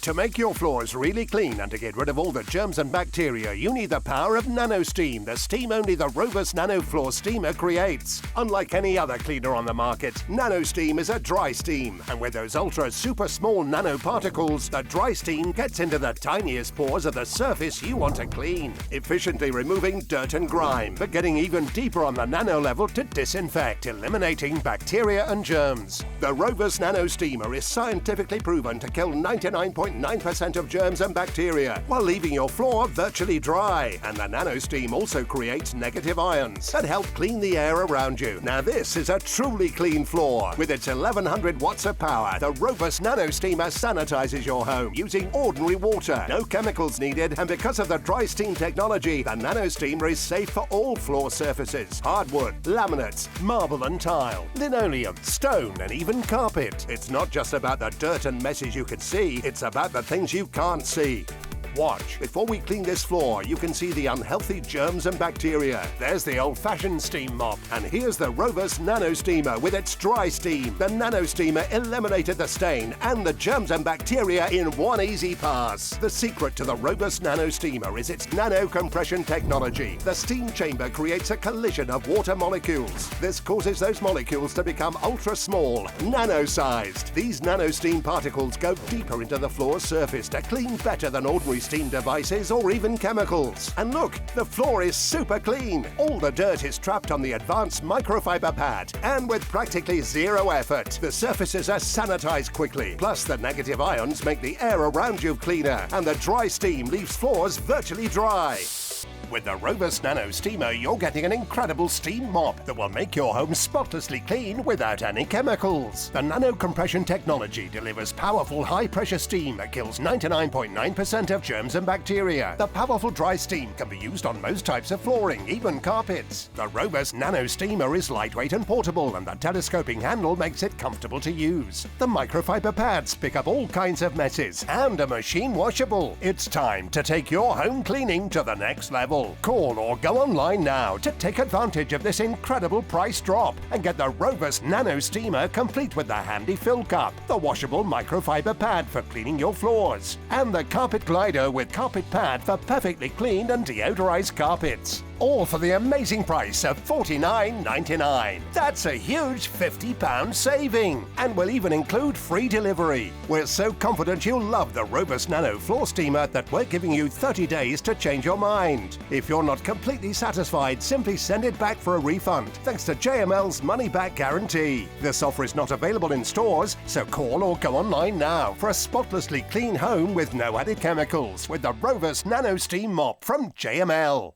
To make your floors really clean and to get rid of all the germs and bacteria, you need the power of Nano Steam, the steam only the Rovus Nano Floor Steamer creates. Unlike any other cleaner on the market, Nano Steam is a dry steam, and with those ultra super small nanoparticles, the dry steam gets into the tiniest pores of the surface you want to clean, efficiently removing dirt and grime, but getting even deeper on the nano level to disinfect, eliminating bacteria and germs. The Rovus Nano Steamer is scientifically proven to kill 99.9% of germs and bacteria, while leaving your floor virtually dry. And the Nano Steam also creates negative ions that help clean the air around you. Now this is a truly clean floor. With its 1100 watts of power, the Rovus Nano Steamer sanitizes your home using ordinary water. No chemicals needed, and because of the dry steam technology, the Nano Steamer is safe for all floor surfaces: hardwood, laminates, marble and tile, linoleum, stone and even carpet. It's not just about the dirt and messes you can see, it's about the things you can't see. Watch. Before we clean this floor, you can see the unhealthy germs and bacteria. There's the old-fashioned steam mop. And here's the Rovus Nano Steamer with its dry steam. The Nano Steamer eliminated the stain and the germs and bacteria in one easy pass. The secret to the Rovus Nano Steamer is its nano compression technology. The steam chamber creates a collision of water molecules. This causes those molecules to become ultra-small, nano-sized. These nano steam particles go deeper into the floor's surface to clean better than ordinary steam devices or even chemicals. And look, the floor is super clean. All the dirt is trapped on the advanced microfiber pad, and with practically zero effort, the surfaces are sanitized quickly. Plus, the negative ions make the air around you cleaner, and the dry steam leaves floors virtually dry. With the Rovus Nano Steamer, you're getting an incredible steam mop that will make your home spotlessly clean without any chemicals. The nano compression technology delivers powerful high-pressure steam that kills 99.9% of germs and bacteria. The powerful dry steam can be used on most types of flooring, even carpets. The Rovus Nano Steamer is lightweight and portable, and the telescoping handle makes it comfortable to use. The microfiber pads pick up all kinds of messes and are machine washable. It's time to take your home cleaning to the next level. Call or go online now to take advantage of this incredible price drop and get the Rovus Nano Steamer complete with the handy fill cup, the washable microfiber pad for cleaning your floors, and the carpet glider with carpet pad for perfectly cleaned and deodorized carpets. All for the amazing price of $49.99. That's a huge £50 saving, and will even include free delivery. We're so confident you'll love the Rovus Nano Floor Steamer that we're giving you 30 days to change your mind. If you're not completely satisfied, simply send it back for a refund, thanks to JML's money-back guarantee. This offer is not available in stores, so call or go online now for a spotlessly clean home with no added chemicals with the Rovus Nano Steam Mop from JML.